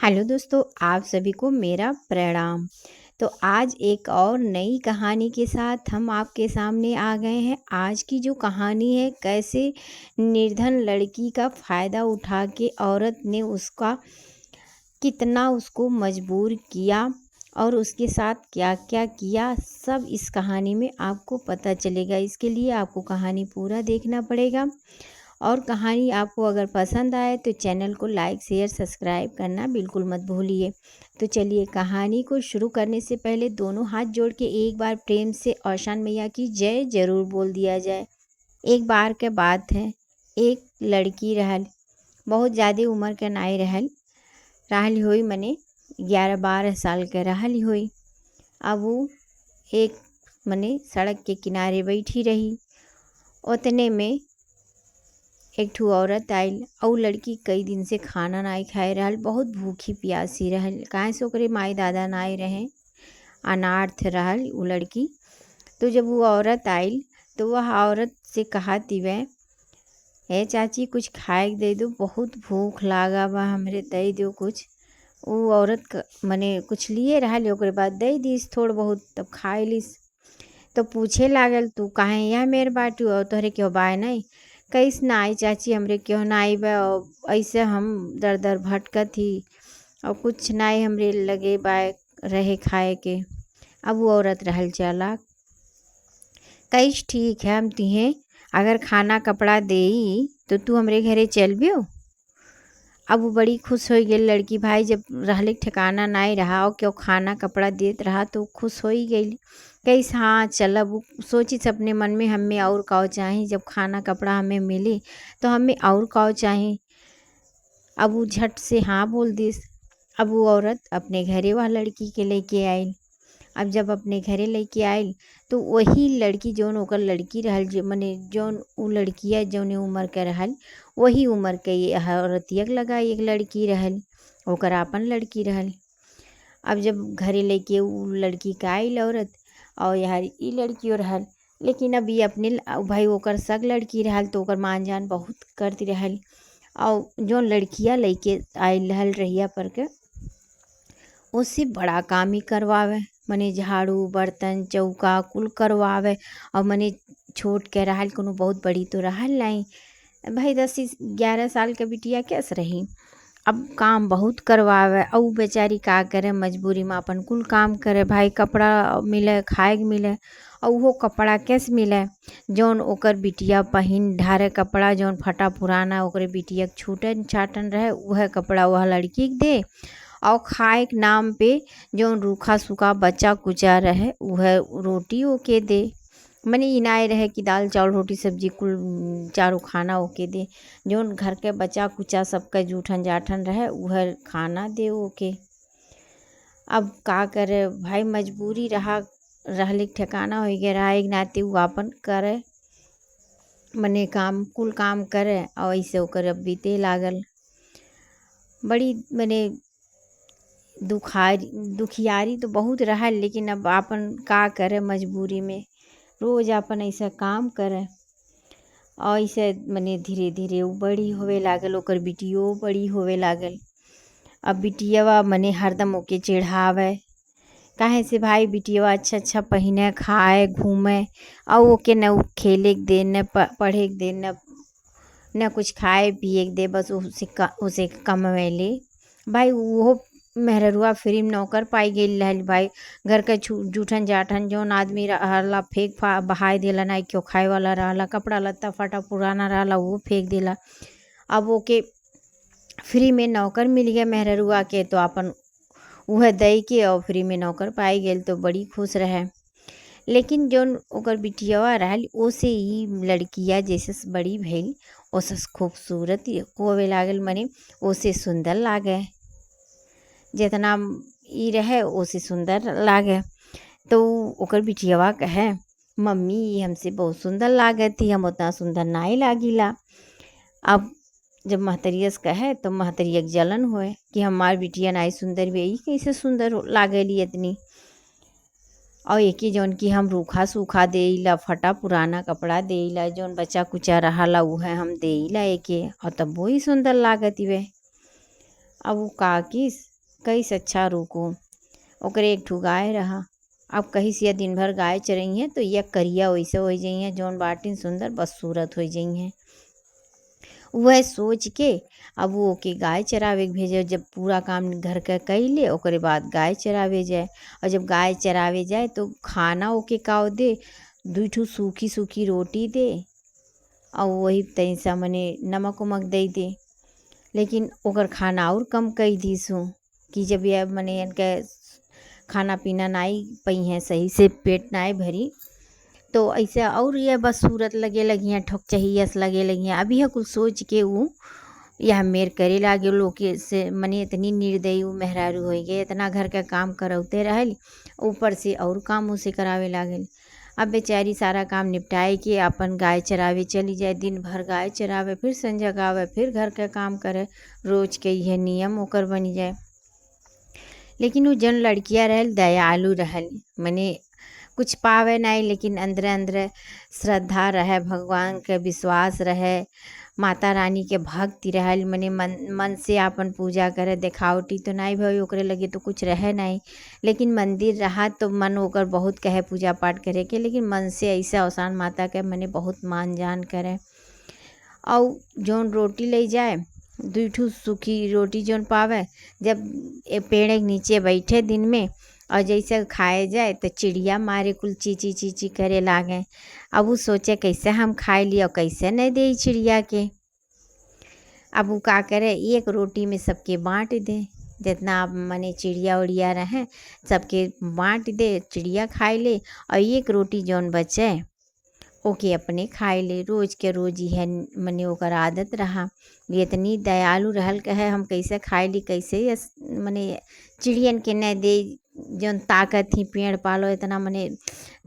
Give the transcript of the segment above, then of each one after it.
Hello दोस्तों, आप सभी को मेरा प्रणाम। तो आज एक और नई कहानी के साथ हम आपके सामने आ गए हैं। आज की जो कहानी है, कैसे निर्धन लड़की का फ़ायदा उठा के औरत ने उसका कितना उसको मजबूर किया और उसके साथ क्या क्या किया, सब इस कहानी में आपको पता चलेगा। इसके लिए आपको कहानी पूरा देखना पड़ेगा। और कहानी आपको अगर पसंद आए तो चैनल को लाइक शेयर सब्सक्राइब करना बिल्कुल मत भूलिए। तो चलिए, कहानी को शुरू करने से पहले दोनों हाथ जोड़ के एक बार प्रेम से औशान मैया की जय जरूर बोल दिया जाए। एक बार के बात है, एक लड़की रहल, बहुत ज़्यादा उम्र के नाई रहल हुई, मने 11-12 साल के रहल हुई। अब वो एक मने सड़क के किनारे बैठी रही। उतने में एक ठू औरत आइल और लड़की कई दिन से खाना नाई खाए रहल, बहुत भूखी प्यासी रहल। काहे से ओकरे माई दादा नाई रहे, अनाथ रहल वो लड़की। तो जब वो औरत आइल तो वह औरत से कहा तिवे, ए चाची कुछ खाए के दे दो, बहुत भूख लागा बा, हमरे दे दो कुछ। वो औरत मने कुछ लिए रहल, ओकरे बाद दे दीस थोड़ बहुत, तब खाए लिस। तो पूछे लागल, तू काहे यहाँ मेरे बाटू और तोहरे क्यों बाय नहीं? कैस ना आई चाची, हमरे क्यों ना आई बा, ऐसे हम दर दर भटकत ही और कुछ नाई हमरे लगे बाय रहे खाए के। अब वो औरत रहल चालाक, कैस ठीक है, हम तिहें अगर खाना कपड़ा देई तो तू हमरे घरे चल बियो। अब वो बड़ी खुश हो गई लड़की, भाई जब रहले ठिकाना नाई रहा और क्यों खाना कपड़ा देत रहा तो खुश हो ही गई। कैस हाँ चल, अब वो सोची अपने मन में, हमें और काव चाही, जब खाना कपड़ा हमें मिले तो हमें और काव चाही। अब वो झट से हाँ बोल दिस। अब वो औरत अपने घरे वह लड़की के लेके आई। अब जब अपने घरे लेके आइल तो वही लड़की जौन ओकर लड़की रहल, जो मने जौन उ लड़किया जौने उम्र के रहल, वही उम्र के ये औरतिया के लगा एक लड़की रहल, ओकर आपन लड़की रहल। अब जब घरे लेके उ लड़की का आइल औरत, और यार ई लड़कियों रहल, लेकिन अब ये अपने भाई ओकर सग लड़की रहल तो ओकर मान जान बहुत करती रहल। और जौन लड़किया लेके आइल रहल रहिया पर के, उससे बड़ा काम ही करवावे, मने झाड़ू बर्तन चौका कुल करवावे। और मने छोट के रहल, कोनो बहुत बड़ी तो रहल नहीं, भाई 10-11 साल के बिटिया कैसे रही। अब काम बहुत करवावे और उ बेचारी का करे, मजबूरी में अपन कुल काम करे। भाई कपड़ा मिले, खाए के मिले, और वो कपड़ा कैसे मिले जौन ओकर बिटिया पहिन ढारे, कपड़ा जौन फटा पुराना ओकरे बिटिया के छूटन छाटन रहे, वह कपड़ा वह लड़की के दे। और खाए के नाम पे जौन रूखा सूखा बचा कुचा रहे वह रोटी ओके दे। मने इनाए रहे कि दाल चावल रोटी सब्जी कुल चारों खाना ओके दे। जौन घर के बचा कुचा सबका जूठन जाठन रहे वह खाना दे ओके। अब का करे भाई, मजबूरी रहले ठिकाना हो गया रहा, एक नाते वो आपन करे, मने काम कुल काम करे और ऐसे ओकर अब बीते लागल। बड़ी मने दुखियारी तो बहुत रहल, लेकिन अब आपन का करे, मजबूरी में रोज आपन ऐसा काम करे। और ऐसे मने धीरे धीरे वो बड़ी होवे लागल, ओकर बिटियो बड़ी होवे लागल। अब बिटियावा मने हरदम ओके चिढ़ावे, काहे से भाई बिटियावा अच्छा अच्छा पहिने खाए घूमे, और ओके न उ खेले के दे, न पढ़े के दे, न कुछ खाए पिए के दे, बस उसे कमवे ले। भाई वो मेहररुआ फ्री में नौकर पाई गई रहल। भाई घर के जूठन जाठन जौन आदमी रहला फेंक बहाय देला, नहीं क्यों खाए वाला रहला, कपड़ा लत्ता फटा पुराना रहला वो फेंक देला। अब ओके फ्री में नौकर मिल गया मेहररुआ के, तो अपन वह दई के और फ्री में नौकर पाई गेल तो बड़ी खुश रहे। लेकिन जौन ओकर बिटियावा रहल, ओसे ही लड़किया जैसे बड़ी भइल ओसे खूबसूरत होवे लागल, मने ओसे सुंदर लागे, जितना ई रहे ओसे सुंदर लागे। तो ओकर बिटियावा कहे, मम्मी ये हमसे बहुत सुंदर लागत थी, हम उतना सुंदर नाई लागिला। अब जब महतरिया से कहे तो महतरिया के जलन होए कि हमार बिटिया नाई सुंदर भी, कैसे सुंदर लागेली इतनी। और एक ही जौन कि हम रूखा सूखा देला, फटा पुराना कपड़ा देला, जौन बच्चा कुचा रहला उहे हम देला एके, और तब वो ही सुंदर लागत वे। अब वो का किस कैसे अच्छा रुको। ओकरे एक ठो गाय रहा। अब कहीं से दिन भर गाय चरई है तो यह करिया वैसे हो जाइ है जौन बाटिन सुंदर बदसूरत हो जाइ है। वह सोच के अब वो ओके गाय चरावे के भेजे। जब पूरा काम घर का कई ले ओकरे बाद गाय चरावे जाए। और जब गाय चरावे जाए तो खाना ओके काव दे, 2 ठो सूखी सूखी रोटी दे और वही तनी सा मने नमक उमक दे दे। लेकिन ओकर खाना और कम कई दीसू कि जब यह मने इनके खाना पीना नाई पई हैं सही से, पेट नाई भरी तो ऐसे और यह बस सूरत लगे लगी हैं, ठोक चाहिए लगे लगी हैं। अभी यह कुछ सोच के वो यह मेर करे लागे लोग के से मने इतनी निर्दयी वो मेहरारू हो गए, इतना घर का काम करौते रहल, ऊपर से और काम उसे करावे लागल। अब बेचारी सारा काम निपटाए के अपन गाय चरावे चली जाए। दिन भर गाय चरावे, फिर संजग आवे, फिर घर का काम करे। रोज के यह नियम ओकर बनी जाए। लेकिन वो जन लड़कियाँ रहल दयालु रहल, मने कुछ पावे नहीं लेकिन अंदर अंदर श्रद्धा रहे, भगवान के विश्वास रहे, माता रानी के भक्ति रहल। मने मन से आपन पूजा करे। देखावटी तो नहीं भाई ओकरे लगे तो कुछ रहे नहीं, लेकिन मंदिर रहा तो मन ओकर बहुत कहे पूजा पाठ करे के, लेकिन मन से ऐसा औसान माता के मने बहुत मान जान करे। और जौन रोटी ले जाए 2 ठो सूखी रोटी जौन पावे, जब पेड़ के नीचे बैठे दिन में और जैसे खाए जाए तो चिड़िया मारे कुल चीची चीची करे लागे। अब वो सोचे कैसे हम खाए लिए और कैसे नहीं दे चिड़िया के। अब वो का करे, एक रोटी में सबके बांट दे, जितना मने चिड़िया उड़िया रहे सबके बांट दे, चिड़िया खाए ले और एक रोटी जौन बचे ओके अपने खाए ले। रोज के रोज यह मने ओकर आदत रहा। ये इतनी दयालु रहल कहे हम कैसे खाए ली, कैसे मने चिड़ियन के न दे जौन ताकत थी। पेड़ पालो इतना मने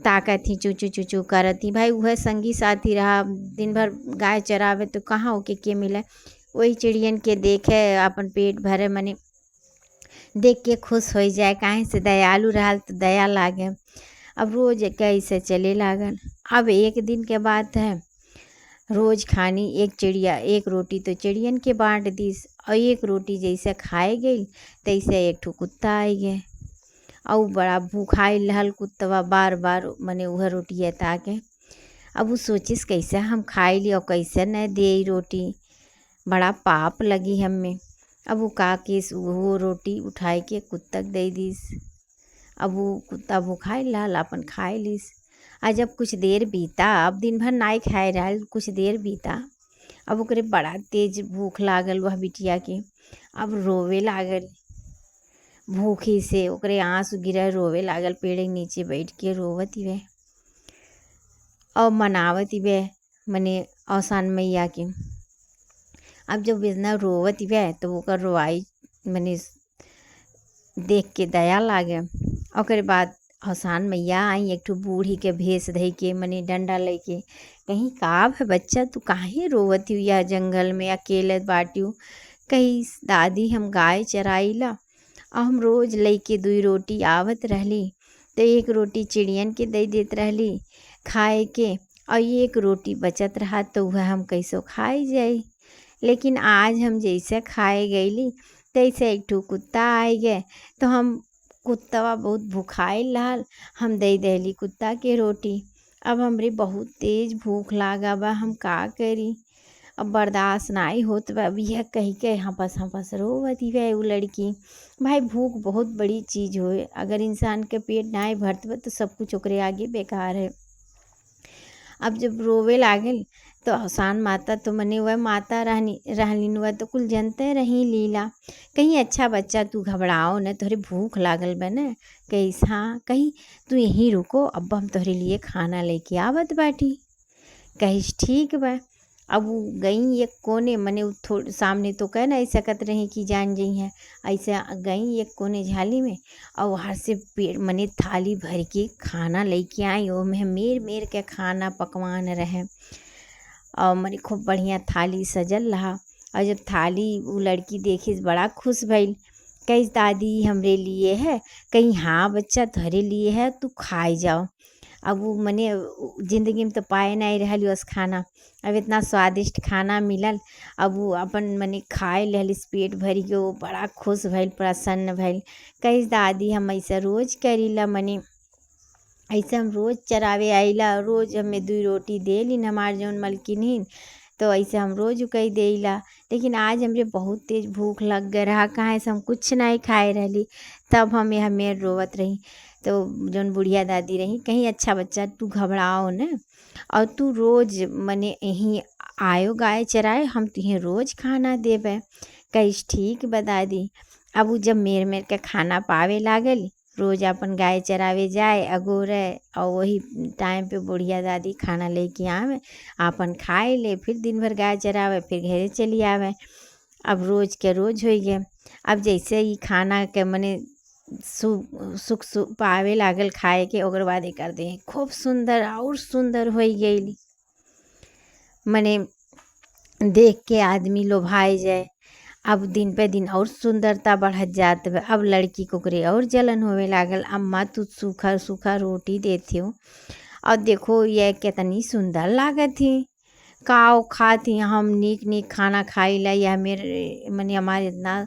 ताकत थी, चू चू चू चू करत थी। भाई वह संगी साथी रहा, दिन भर गाय चरावे तो कहाँ ओके के मिले। वही चिड़ियन के देखे अपन पेट भरे, मने देख के खुश हो जाए, काहे से दयालु रहल तो दया लागे। अब रोज कैसे चले लागल। अब एक दिन के बात है, रोज खानी एक चिड़िया एक रोटी तो चिड़ियन के बांट दीस, और एक रोटी जैसे खाए गई तैसे एक ठो कुत्ता आई गए और बड़ा भूखाई रहल कुत्तवा, बार बार मने वह रोटी ताके। अब वो सोचिस कैसे हम खाए ली और कैसे न दे रोटी, बड़ा पाप लगी हमें। अब वो का केस वो रोटी उठाए के कुत्तक दे दीस। अब वो कुत्ता भूखाई लाल अपन खाए लीस। आज जब कुछ देर बीता, अब दिन भर नाई खाए रहल, कुछ देर बीता, अब ओकरे बड़ा तेज भूख लागल वह बिटिया के। अब रोवे लागल भूखी से, ओकरे आंसू गिरे, रोवे लागल। पेड़ के नीचे बैठ के रोवत वे और मनावत वे मने औसान मैया के। अब जब इतना रोवत वे तो ओकर रोआई मने देख के दया लागे। ओकरे बाद औसान मैया आई, एक ठो बूढ़ी के भेष धई के, मने डंडा लेके, कहीं का है बच्चा तू काहे रोवती हुई या जंगल में अकेले बाटियू। कहीं दादी हम गाय चराईला और हम रोज लेके 2 रोटी आवत रहली, तो एक रोटी चिड़ियन के दे देत रहली खाए के और एक रोटी बचत रहा तो वह हम कैसो खाए जाई। लेकिन आज हम जैसे खाए गईली तैसे एक ठो कुत्ता आए गए, तो हम कुत्तवा बहुत भूखाइल रहल, हम दे देली कुत्ता के रोटी। अब हमरे बहुत तेज भूख लागा बा, हम का करी, अब बर्दाश्त नहीं होत बा। अब यह कही के हंपस रोवती बा वो लड़की। भाई भूख बहुत बड़ी चीज़ होए, अगर इंसान के पेट नहीं भरत बा तो सब कुछ ओकरे आगे बेकार है। अब जब रोवे लागल तो औसान माता तो मने वह माता रहलिन, वह तो कुल जनते रही लीला। कहीं अच्छा बच्चा तू घबराओ न, तोहरे भूख लागल बा न, कहीं हाँ कहीं तू यहीं रुको, अब हम तोहरे लिए खाना लेके आवत बाटी। कहिस ठीक बा। अब वो गई एक कोने, मने थोड़े सामने तो कह नहीं सकत रही कि जान जई हैं, ऐसे गई एक कोने झाली में और वहाँ से पेड़ मने थाली भर के खाना लेके आई। वो में मेर के खाना पकवान रहे और मने खूब बढ़िया थाली सजल रहा। और जब थाली वो लड़की देखी बड़ा खुश भइल, कही दादी हमरे लिए है, कहीं हाँ बच्चा तोहरे लिए है, तू खाए जाओ। अब वो मने ज़िंदगी में तो पाए नहीं रहल उस खाना। अब इतना स्वादिष्ट खाना मिलल। अब वो अपन मने खाए लेहलिस पेट भरी के, वो बड़ा खुश भइल, प्रसन्न भइल। कहिस दादी हम ऐसा रोज़ करीला, मने ऐसे हम रोज़ चरावे आइला, रोज़ हमें 2 रोटी देलिन हमार जौन मलकिन हिन, तो ऐसे हम रोज़ कई देइला। लेकिन आज हमरे बहुत तेज़ भूख लग गए रहा, काहे से हम कुछ नहीं खाए रहली। तब हमें रोवत रही। तो जौन बुढ़िया दादी रही, कहीं अच्छा बच्चा तू घबराओ न, और तू रोज़ मने यहीं आयो गाय चराए, हम तुहें रोज़ खाना देबै। कहिस ठीक बा दादी। अब उ जब मेर मेर के खाना पावे लागल, रोज़ अपन गाय चरावे जाए अगोरे, और वही टाइम पे बुढ़िया दादी खाना लेके आवे, आपन खाए ले, फिर दिन भर गाय चरावे, फिर घरे चली आवे। अब रोज़ के रोज़ हो गए। अब जैसे ही खाना के मने सुख पावे लागल खाए के, ओकर बाद एकर देह खूब सुंदर और सुंदर हो गई। मने देख के आदमी लोभाए जाए। अब दिन पे दिन और सुंदरता बढ़त जात बा। अब लड़की को करे और जलन होवे लागल, अम्मा तू सूखा सूखा रोटी देती हो, और देखो ये कितनी सुंदर लागत थी। काओ खाती हम नीक नीक खाना खाइला, या मेरे मने हमारे इतना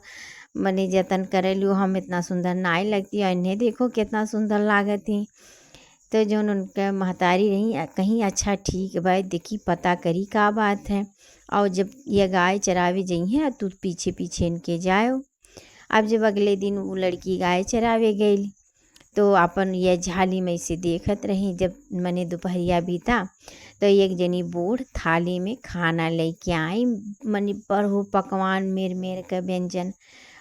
मने जतन करेलू, हम इतना सुंदर नाई लगती, और इन्हें देखो कितना सुंदर लागत थी। तो जौन उनके महतारी रही, कहीं अच्छा ठीक बा, देखी पता करी का बात है, और जब ये गाय चरावे जई है तो पीछे पीछे इनके जाओ। अब जब अगले दिन वो लड़की गाय चरावे गई, तो अपन ये झाली में से देखत रही। जब मने दोपहरिया बीता, तो एक जनी बूढ़ थाली में खाना लेके आई, मने बड़ो पकवान मेर मेर का व्यंजन।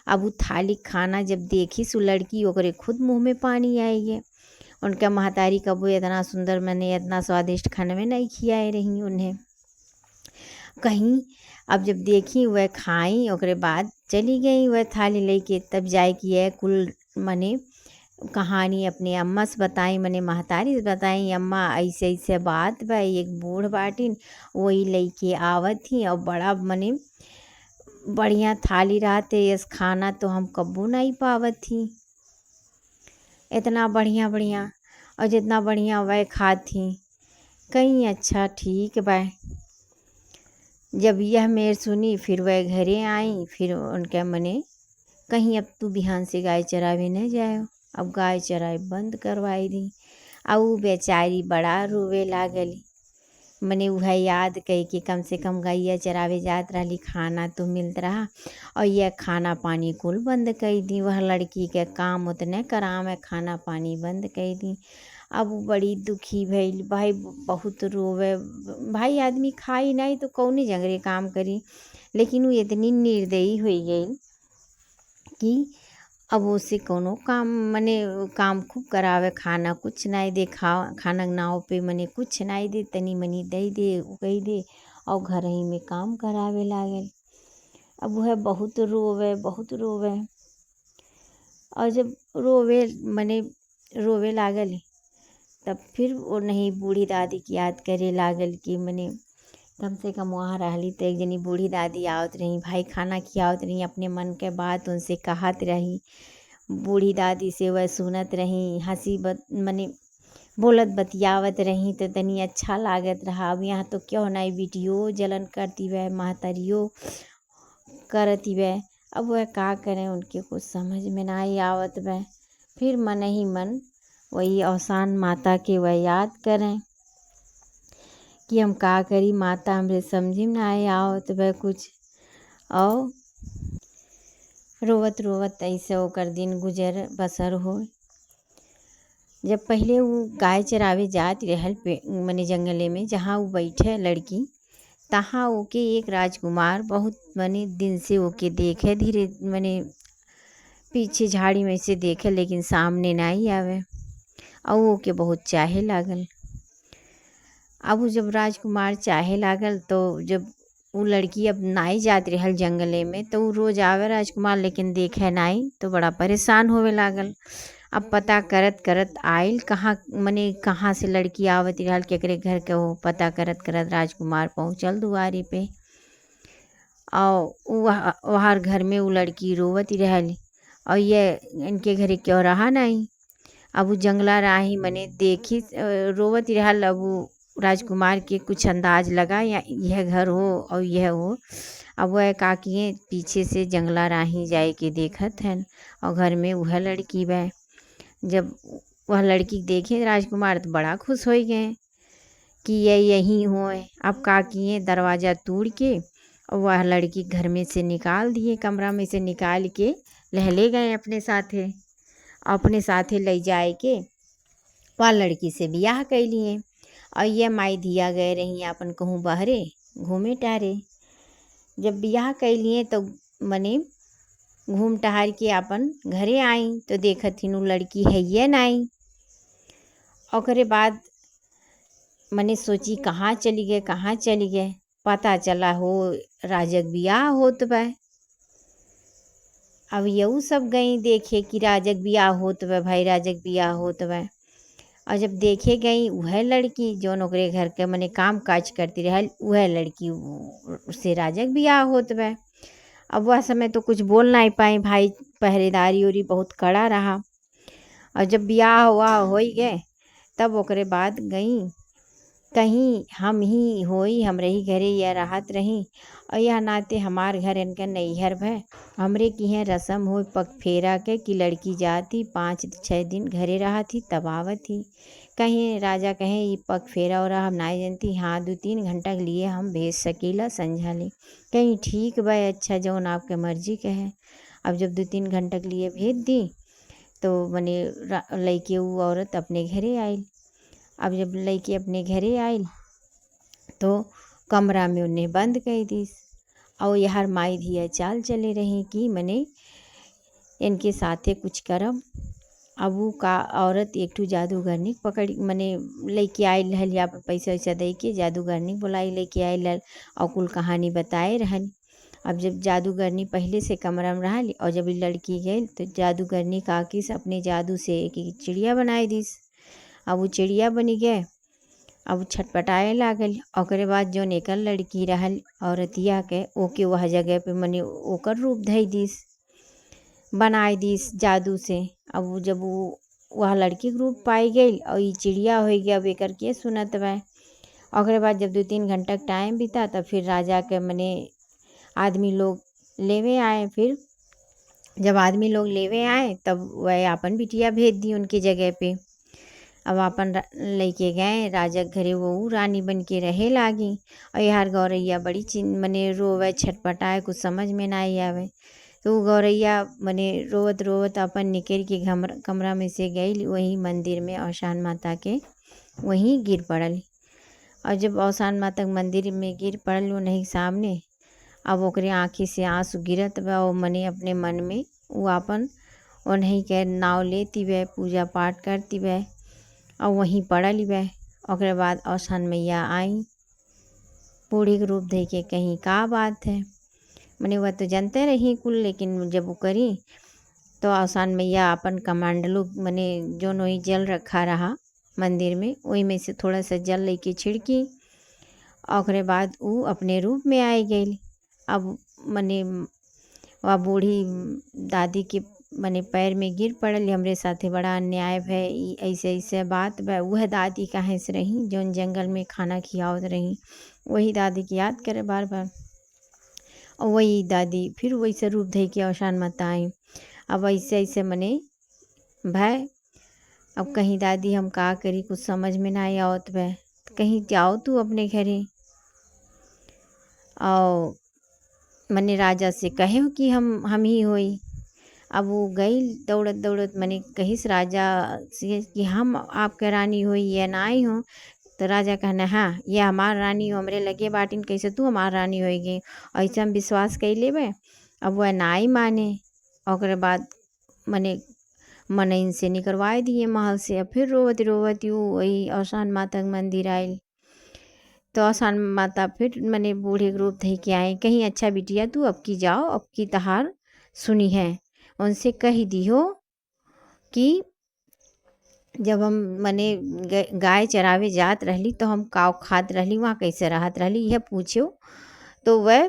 अब वो थाली खाना जब देखी सु लड़की, ओकरे खुद मुँह में पानी आई है। उनका महतारी कबो इतना सुंदर मने इतना स्वादिष्ट खाने में नहीं खियाए रही उन्हें कहीं। अब जब देखी वह खाई, ओकरे बाद चली गई वह थाली लेके। तब जाए कि यह कुल मने कहानी अपने अम्मा से बताई, मने महतारी से बताई, अम्मा ऐसे ऐसे बात बा, एक बूढ़ बाटिन वही लेके आवत थी, और बड़ा मने बढ़िया थाली रहते, इस खाना तो हम कब्बो नहीं पावत थी, इतना बढ़िया बढ़िया, और जितना बढ़िया वह खाती। कहीं अच्छा ठीक बा। जब यह मेर सुनी, फिर वह घरे आई। फिर उनके मने कहीं अब तू बिहान से गाय चरावे न जाए। अब गाय चराए बंद करवाई दी। और उ बेचारी बड़ा रोवे लागली, मने वह याद कही कि कम से कम गैया चरावे जात रहली, खाना तो मिलत रहा, और यह खाना पानी कुल बंद कर दी। वह लड़की के काम उतने करावे, खाना पानी बंद कर दी। अब वो बड़ी दुखी भइल, भाई बहुत रोवे। भाई आदमी खाई नहीं तो कौनी जंगरे काम करी, लेकिन वो इतनी निर्दयी हो गई कि अब उसे कोनो काम मने काम खूब करावे, खाना कुछ नहीं दे, खाना नाव पे मने कुछ नहीं दे, तनी मनी दे दे उ कही दे, और घर ही में काम करावे लागल। अब वह बहुत रोवे बहुत रोवे, और जब रोवे मने रोवे लागल, तब फिर वो नहीं बूढ़ी दादी की याद करे लागल कि मने कम से कम वहाँ रहली तो एक जनी बूढ़ी दादी आवत रही, भाई खाना खियावत रही, अपने मन के बात उनसे कहत रही। बूढ़ी दादी से वह सुनत रही, हंसी मने बोलत बतियावत रही, तो तनी अच्छा लागत रहा। अब यहाँ तो क्यों नहीं बिटियो जलन करती वह, महतरियो करती वह। अब वह का करें, उनके कुछ समझ में नहीं आवत वह। फिर मन ही मन वही अवसान माता के वह याद करें कि हम का करी, माता हमरे समझ में नहीं आवत वह कुछ। और रोवत रोवत ऐसे ओकर दिन गुजर बसर हो। जब पहले वो गाय चरावे जात रहल पे मने जंगले में, जहाँ वो बैठे लड़की, तहाँ ओके एक राजकुमार बहुत मने दिन से ओके देखे, धीरे मने पीछे झाड़ी में से देखे, लेकिन सामने नहीं आवे, और ओके बहुत चाहे लागल। अब वो जब राजकुमार चाहे लागल, तो जब वो लड़की अब नाई जात रहल जंगले में, तो वो रोज आवे राजकुमार, लेकिन देखे नाई, तो बड़ा परेशान होवे लागल। अब पता करत करत आइल, कहाँ मने कहाँ से लड़की आवत रहल, केकरे घर के, वो पता करत करत राजकुमार पहुँचल दुआरे पे। और वहाँ घर में वो लड़की रोवत रहल, और ये इनके घरे क्यों रहा नहीं। अब उ जंगला राही मने देखी रोवत रहल। अब उ राजकुमार के कुछ अंदाज लगा या यह घर हो और यह हो। अब वह काकिए पीछे से जंगला राही जाए के देखत हन और घर में वह लड़की बा। जब वह लड़की देखे राजकुमार तो बड़ा खुश हो गए कि ये यही होए। अब का किए दरवाज़ा तोड़ के और वह लड़की घर में से निकाल दिए, कमरा में से निकाल के ले गए अपने साथे ले जाए के वह लड़की से बियाह कर लिए। और ये माई धिया गए रही अपन कहूँ बहरे घूमे टहरे। जब बियाह कर लिए तो मने घूम टहर के अपन घरे आई तो देखत हिन उ लड़की है ये नाई। ओकरे बाद मने सोची कहाँ चली गए। पता चला हो राजक बियाह होत बा। अब यऊ सब गई देखे कि राजक बियाह होत बा, भाई राजक बियाह होत बा। और जब देखे गई वह लड़की जो ओकरे घर के मने काम काज करती रहल वह लड़की से राजक बियाह होत बा। अब वह समय तो कुछ बोल नहीं पाए, भाई पहरेदारी उरी बहुत कड़ा रहा। और जब बियाह हुआ हो गए तब ओकरे बाद गई कहीं हम ही होई हमरे ही घरे यह राहत रही। और यह नाते हमार घर इनका नैहर भय हमरे की है रस्म हो पग फेरा के कि लड़की जाती 5-6 दिन घरे रहा थी तब आवत थी। कहीं राजा कहे ये पग फेरा हो रहा हम नहीं जानती, हाँ 2-3 घंटा के लिए हम भेज सकीला संझा ले। कहीं ठीक बा अच्छा जौन आपके मर्जी के है। अब जब 2-3 घंटा के लिए भेज दी तो मने लइके वो औरत अपने घरे आई। अब जब लइके अपने घरे आइल तो कमरा में उन्हें बंद कर दी। और यार माई धिया चाल चले रही कि मने इनके साथे कुछ करब। अब वो का औरत एक ठू जादूगरनी पकड़ मने लेके आयल रहल या पैसा वैसा दे के जादूगरनी बुलाई लेके आयल रहल और कुल कहानी बताए रहल। अब जब जादूगरनी पहले से कमरा में रहल और जब लड़की गई तो जादूगरनी काकी से अपने जादू से एक चिड़िया बनाई दीस। अब वो चिड़िया बनी गए। अब वो छटपटाए लागल। ओकरे बाद जो एकर लड़की रहल औरतिया के ओके वह जगह पे मने ओकर रूप धई दीस बनाए दीस जादू से। अब वो जब वो वह लड़की के रूप पाई गई और ये चिड़िया हो गया। अब एकर के सुनत बा। ओकरे बाद जब 2-3 घंटा का टाइम बीता तब फिर राजा के मने आदमी लोग लेवे आए। फिर जब आदमी लोग लेवे आए तब वह अपन बिटिया भेज दी उनकी जगह पे। अब अपन लेके गए राजा घरे वो रानी बन के रहे लागी। और यार गौरैया बड़ी मने रोवे छटपटाए कुछ समझ में नहीं आवे। तो गौरैया मने रोवत रोवत अपन निकल के कमरा में से गई वहीं मंदिर में औसान माता के वहीं गिर पड़ल। और जब औसान माता के मंदिर में गिर पड़ल उन्हीं सामने अब ओकरे आँखी से आंसू गिरत बा। और मने अपने मन में वो अपन उन्हीं के नाव लेती बे पूजा पाठ करती बे और वहीं पड़ल बे। ओकरे बाद औसान मैया आई बूढ़ी के रूप दे के कहीं का बात है मने वह तो जानते रही कुल। लेकिन जब वो करी तो औसान मैया अपन कमांडलो मने जो नोई जल रखा रहा मंदिर में वही में से थोड़ा सा जल लेके छिड़की। ओकरे बाद वो अपने रूप में आई गई। अब मने वह बूढ़ी दादी के मने पैर में गिर पड़ल हमरे साथे बड़ा अन्याय भय ऐसे ऐसे बात बा। वह दादी कहाँ से रही जौन जंगल में खाना खियावत रही वही दादी की याद करे बार बार। और वही दादी फिर वैसे रूप धई के औसान माता आई। अब ऐसे ऐसे मने भय। अब कहीं दादी हम का करी कुछ समझ में ना आवत बा। कहीं जाओ तू अपने घरे और मने राजा से कहे कि हम ही होई। अब वो गई दौड़त दौड़त मने कहिस राजा से कि हम आपके रानी होई या नाई हो। तो राजा कहना हाँ ये हमार रानी हो हमरे लगे बाटिन कैसे तू हमार रानी होएगी ऐसे हम विश्वास कर लेबे। अब वह नाई माने। ओकरे बाद मने मनइन से निकलवाए दिए महल से। अब फिर रोवत रोवत यू वही औसान माता के मंदिर आयल। तो औसान माता फिर मने बूढ़े के रूप धई के आए कहीं अच्छा बिटिया तू अब की जाओ अब की तहार सुनी है उनसे कह दियो कि जब हम मने गाय चरावे जात रहली तो हम काव खात रहली वहाँ कैसे रहत रहली यह पूछो। तो वह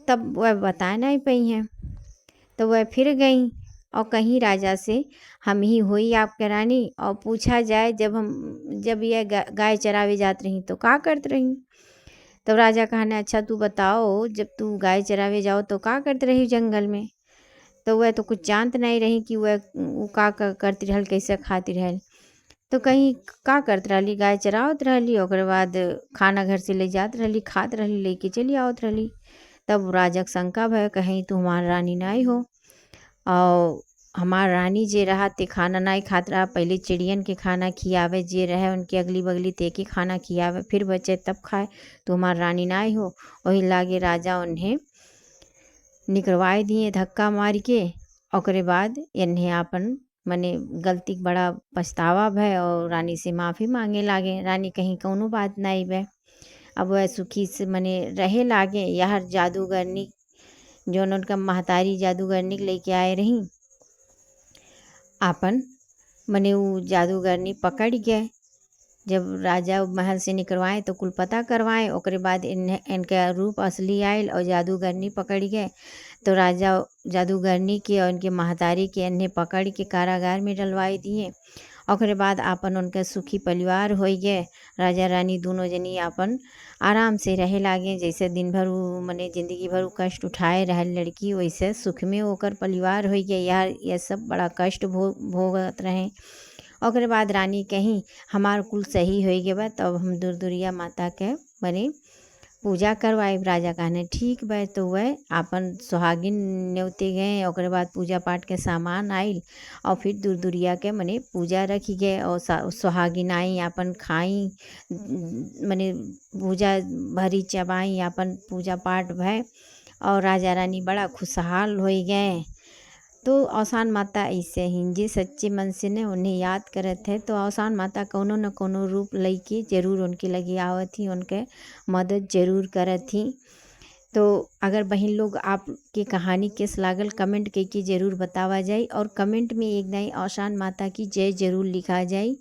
तब वह बता नहीं पाई हैं। तो वह फिर गई और कहीं राजा से हम ही होई आपके रानी, और पूछा जाए जब यह गाय चरावे जात रही तो का करत रही। तब राजा कहने अच्छा तू बताओ, जब तू गाय चरावे जाओ तो का करते रही जंगल में। तो वह तो कुछ जानत नहीं रही कि वह उ का करती रहल, कैसे खाती रहल। तो कहीं का करत रहली, गाय चरावत रहली, ओकरे बाद खाना घर से ले जात रहली, खात रहली, लेके चली आवत रहली। तब राजा के शंका भय, कहीं तू हमार रानी नाई हो, और हमार रानी जे रहा ते खाना नाई खात रहा, पहले चिड़ियन के खाना खियावे, जे रहे उनके अगली बगली तेके खाना खियावे, फिर बचे तब खाए, तो हमार रानी नाई हो। वही लागे राजा उन्हें निकलवाए दिए धक्का मार के। ओकरे बाद इन्हें आपन मने गलती के बड़ा पछतावा भय और रानी से माफ़ी मांगे लागे। रानी कहीं कौनो बात नहीं भय, अब वह सुखी से मने रहे लागे। यार जादूगरनी जौन उनका महतारी जादूगरनी के लेके आए रही, आपन मने वो जादूगरनी पकड़ गए। जब राजा महल से निकलवाए तो कुल पता करवाए, ओकरे बाद इनका रूप असली आयल और जादूगरनी पकड़ गए। तो राजा जादूगरनी के और इनके महतारी के इन्हें पकड़ के कारागार में डलवाई दिए। ओकरे बाद आपन उनका सुखी परिवार हो गए। राजा रानी दोनों जनी आपन आराम से रहे लागे, जैसे दिन भर वो मने जिंदगी भर वो कष्ट उठाए रहल लड़की, वैसे सुख में ओकर परिवार हो गए। यार ये सब बड़ा कष्ट भोगत रहे। ओकरे बाद रानी कहीं हमार कुल सही हो गए बा, तब हम दुर्दुरिया माता के मने पूजा करवाए। राजा कहने ठीक बा। तो वह आपन सुहागिन न्योते गए। ओकरे बाद पूजा पाठ के सामान आइल और फिर दुर्दुरिया के मने पूजा रखी गए, और सुहागिन आई आपन खाई, मने पूजा भरी चबाई, आपन पूजा पाठ भय, और राजा रानी बड़ा खुशहाल हो गए। तो औसान माता ऐसे ही जे सच्चे मन से ने उन्हें याद करत है, तो औसान माता कोनो न कोनो रूप लेके जरूर उनके लगे आवत ही, उनके मदद जरूर करत ही। तो अगर बहन लोग आपके कहानी कैस लागल कमेंट करके ज़रूर बतावा जाए, और कमेंट में एक नई औसान माता की जय जरूर लिखा जाए।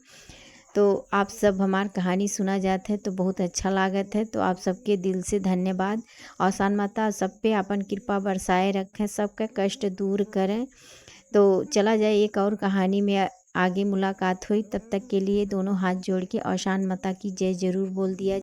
तो आप सब हमार कहानी सुना जात है तो बहुत अच्छा लागत है, तो आप सबके दिल से धन्यवाद। औसान माता सब पे अपन कृपा बरसाए रखें, सबका कष्ट दूर करें। तो चला जाए एक और कहानी में आगे मुलाकात हुई, तब तक के लिए दोनों हाथ जोड़ के औसान माता की जय जरूर बोल दिया।